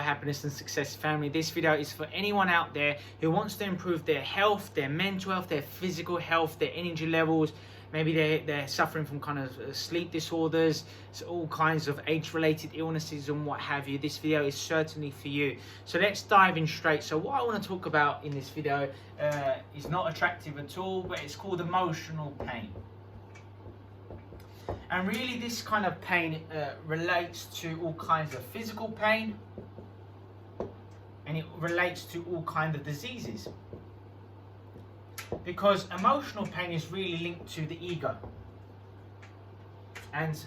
Happiness and Success family. This video is for anyone out there who wants to improve their health, their mental health, their physical health, their energy levels. Maybe they're suffering from kind of sleep disorders, so all kinds of age-related illnesses and what have you. This video is certainly for you. So let's dive in straight. So what I want to talk about in this video is not attractive at all, but it's called emotional pain. And really this kind of pain relates to all kinds of physical pain, and it relates to all kinds of diseases. Because emotional pain is really linked to the ego and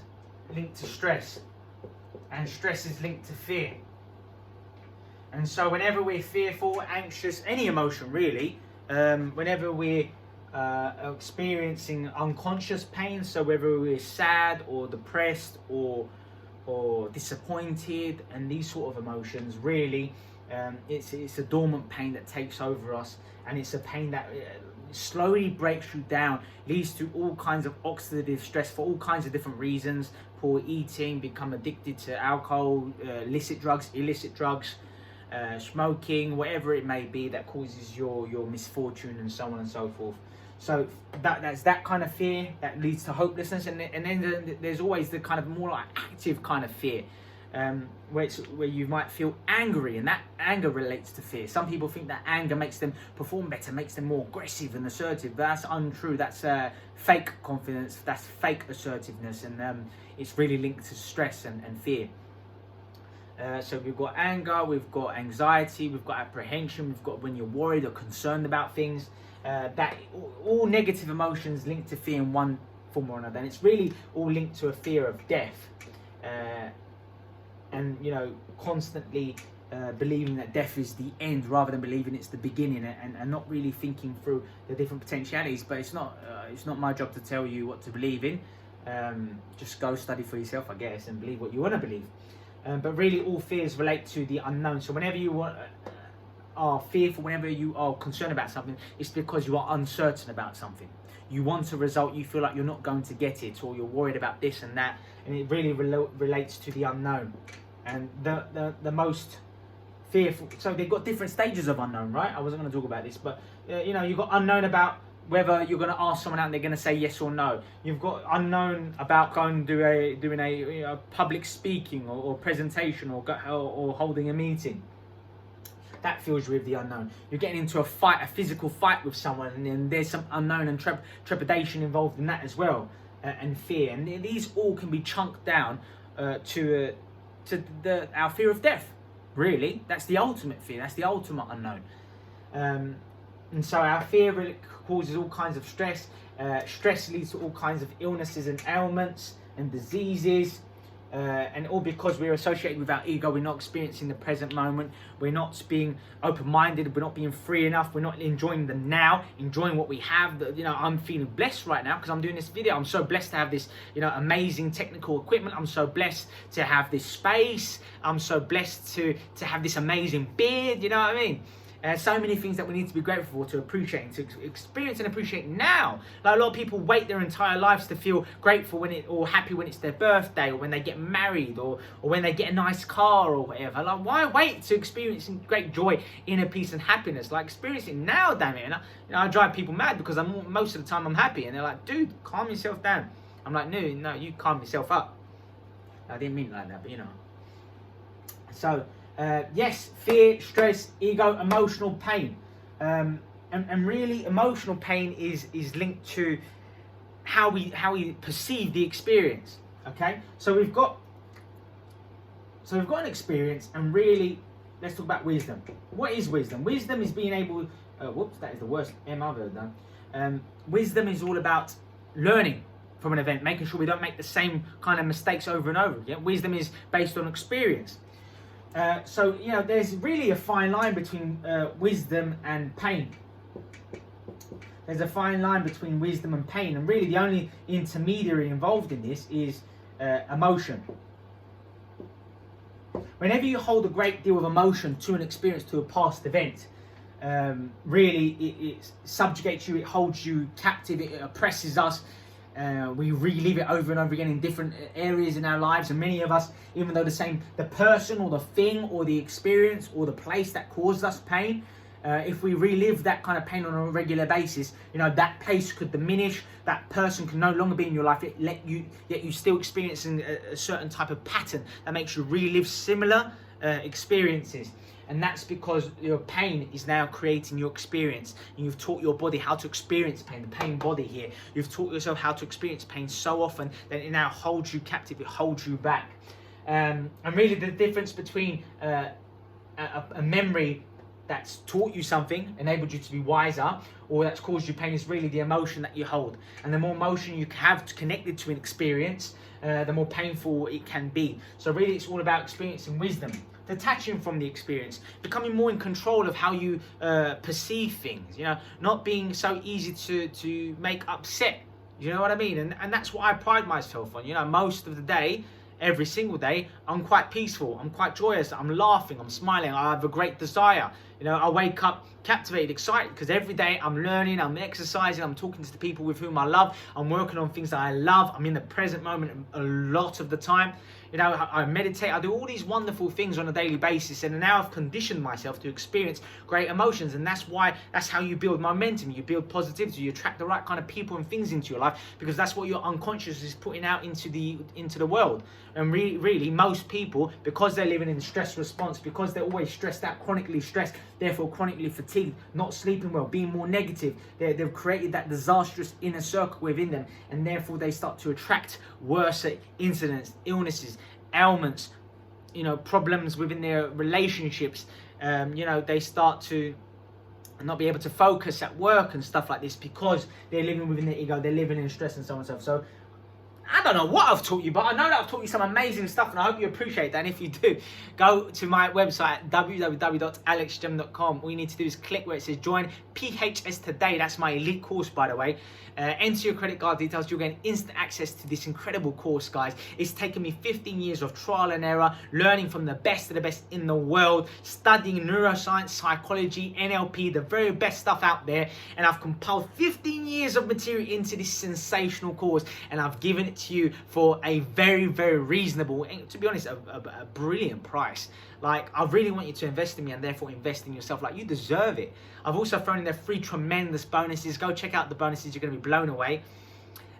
linked to stress, and stress is linked to fear. And so whenever we're fearful, anxious, any emotion really, whenever we're experiencing unconscious pain, so whether we're sad or depressed or disappointed, and these sort of emotions, really it's a dormant pain that takes over us, and it's a pain that slowly breaks you down, leads to all kinds of oxidative stress for all kinds of different reasons: poor eating, become addicted to alcohol, illicit drugs, smoking, whatever it may be that causes your misfortune, and so on and so forth. So that's that kind of fear that leads to hopelessness, and then there's always the kind of more like active kind of fear, where you might feel angry, and that anger relates to fear. Some people think that anger makes them perform better, makes them more aggressive and assertive, but that's untrue. That's fake confidence, that's fake assertiveness, and it's really linked to stress and fear. So we've got anger, we've got anxiety, we've got apprehension, we've got when you're worried or concerned about things. That all negative emotions linked to fear in one form or another, and it's really all linked to a fear of death, and constantly believing that death is the end rather than believing it's the beginning, and not really thinking through the different potentialities. But it's not my job to tell you what to believe in. Just go study for yourself, I guess, and believe what you want to believe. But really all fears relate to the unknown. So whenever you are fearful, whenever you are concerned about something, it's because you are uncertain about something. You want a result, you feel like you're not going to get it, or you're worried about this and that, and it really relates to the unknown. And the most fearful, so they've got different stages of unknown, right? I wasn't going to talk about this, but you've got unknown about whether you're going to ask someone out and they're going to say yes or no. You've got unknown about doing a public speaking or presentation or holding a meeting. That fills you with the unknown. You're getting into a fight, a physical fight with someone, and then there's some unknown and trepidation involved in that as well, and fear. And these all can be chunked down to our fear of death. Really, that's the ultimate fear. That's the ultimate unknown. And so our fear really causes all kinds of stress. Stress leads to all kinds of illnesses and ailments and diseases. And all because we're associated with our ego. We're not experiencing the present moment. We're not being open-minded. We're not being free enough. We're not enjoying the now, enjoying what we have. I'm feeling blessed right now because I'm doing this video. I'm so blessed to have this, amazing technical equipment. I'm so blessed to have this space. I'm so blessed to have this amazing beard. You know what I mean? So many things that we need to be grateful for, to appreciate, and to experience and appreciate now. Like a lot of people wait their entire lives to feel grateful or happy when it's their birthday, or when they get married, or when they get a nice car or whatever. Like, why wait to experience great joy, inner peace and happiness? Like, experience it now, damn it. And I drive people mad because most of the time I'm happy, and they're like, dude, calm yourself down. I'm like, no, you calm yourself up. I didn't mean it like that, but So yes, fear, stress, ego, emotional pain, and really emotional pain is linked to how we perceive the experience. Okay, so we've got an experience, and really let's talk about wisdom. What is wisdom? Wisdom is being able. Whoops, that is the worst M I've ever done. Wisdom is all about learning from an event, making sure we don't make the same kind of mistakes over and over again. Wisdom is based on experience. So there's really a fine line between wisdom and pain. There's a fine line between wisdom and pain, and really the only intermediary involved in this is emotion. Whenever you hold a great deal of emotion to an experience, to a past event, really it subjugates you, it holds you captive, it oppresses us, We relive it over and over again in different areas in our lives, and many of us, even though the person or the thing or the experience or the place that caused us pain, if we relive that kind of pain on a regular basis, that place could diminish, that person can no longer be in your life, yet you still experiencing a certain type of pattern that makes you relive similar experiences. And that's because your pain is now creating your experience. And you've taught your body how to experience pain, the pain body here. You've taught yourself how to experience pain so often that it now holds you captive, it holds you back. And really the difference between a memory that's taught you something, enabled you to be wiser, or that's caused you pain is really the emotion that you hold. And the more emotion you have connected to an experience, the more painful it can be. So really it's all about experiencing wisdom, detaching from the experience, becoming more in control of how you perceive things, not being so easy to make upset. You know what I mean? And that's what I pride myself on. Most of the day, every single day, I'm quite peaceful, I'm quite joyous, I'm laughing, I'm smiling, I have a great desire. I wake up captivated, excited, because every day I'm learning, I'm exercising, I'm talking to the people with whom I love, I'm working on things that I love, I'm in the present moment a lot of the time. I meditate, I do all these wonderful things on a daily basis, and now I've conditioned myself to experience great emotions, and that's how you build momentum, you build positivity, you attract the right kind of people and things into your life, because that's what your unconscious is putting out into the world. And really most people, because they're living in stress response, because they're always stressed out, chronically stressed, therefore chronically fatigued, not sleeping well, being more negative, they've created that disastrous inner circle within them, and therefore they start to attract worse incidents, illnesses, ailments, problems within their relationships. They start to not be able to focus at work and stuff like this because they're living within their ego, they're living in stress and so on and so forth. So I don't know what I've taught you, but I know that I've taught you some amazing stuff, and I hope you appreciate that. And if you do, go to my website, www.alexgem.com. All you need to do is click where it says join PHS today. That's my elite course, by the way. Enter your credit card details. You'll get instant access to this incredible course, guys. It's taken me 15 years of trial and error, learning from the best of the best in the world, studying neuroscience, psychology, NLP, the very best stuff out there. And I've compiled 15 years of material into this sensational course, and I've given it to you for a very, very reasonable, and to be honest, a brilliant price. Like, I really want you to invest in me, and therefore invest in yourself. Like, you deserve it. I've also thrown in there 3 tremendous bonuses. Go check out the bonuses. You're going to be blown away.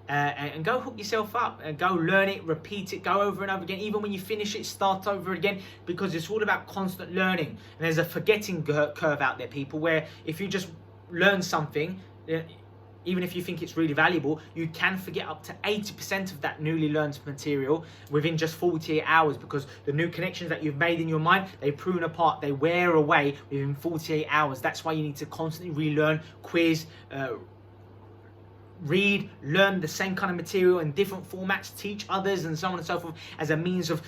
And go hook yourself up and go learn it, repeat it, go over and over again. Even when you finish it, start over again, because it's all about constant learning. And there's a forgetting curve out there, people, where if you just learn something, even if you think it's really valuable, you can forget up to 80% of that newly learned material within just 48 hours, because the new connections that you've made in your mind, they prune apart, they wear away within 48 hours. That's why you need to constantly relearn, quiz, read, learn the same kind of material in different formats, teach others, and so on and so forth, as a means of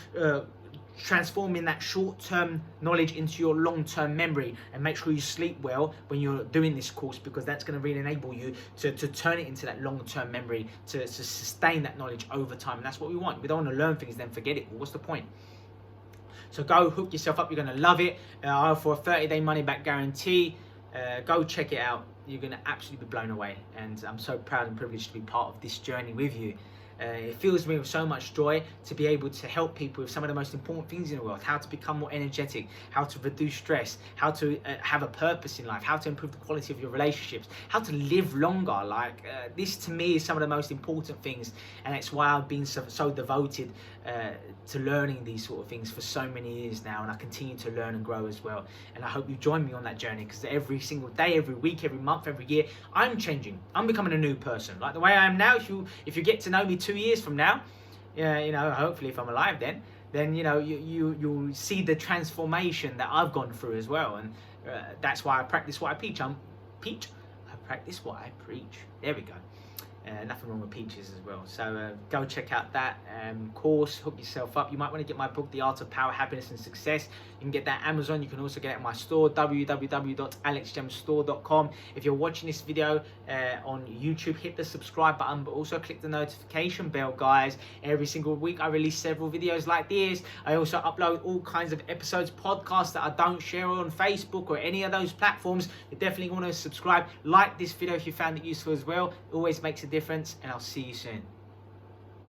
transforming that short-term knowledge into your long-term memory. And make sure you sleep well when you're doing this course, because that's going to really enable you to turn it into that long-term memory, to sustain that knowledge over time. And that's what we want. We don't want to learn things then forget it. Well, what's the point? So go hook yourself up. You're going to love it. I offer a 30-day money-back guarantee. Go check it out. You're going to absolutely be blown away. And I'm so proud and privileged to be part of this journey with you. It fills me with so much joy to be able to help people with some of the most important things in the world: how to become more energetic, how to reduce stress, how to have a purpose in life, how to improve the quality of your relationships, how to live longer. This to me is some of the most important things, and it's why I've been so devoted to learning these sort of things for so many years now, and I continue to learn and grow as well. And I hope you join me on that journey, because every single day, every week, every month, every year, I'm changing. I'm becoming a new person. Like the way I am now, if you get to know me 2 years from now, hopefully if I'm alive then you'll see the transformation that I've gone through as well. And that's why I practice what I preach. I practice what I preach. There we go. Nothing wrong with peaches as well. So go check out that course, hook yourself up. You might want to get my book, The Art of Power, Happiness and Success. You can get that at Amazon. You can also get it at my store, www.alexgemstore.com. If you're watching this video on YouTube, hit the subscribe button, but also click the notification bell, guys. Every single week I release several videos like this. I also upload all kinds of episodes, podcasts that I don't share on Facebook or any of those platforms. You definitely want to subscribe. Like this video if you found it useful as well. It always makes a difference, and I'll see you soon.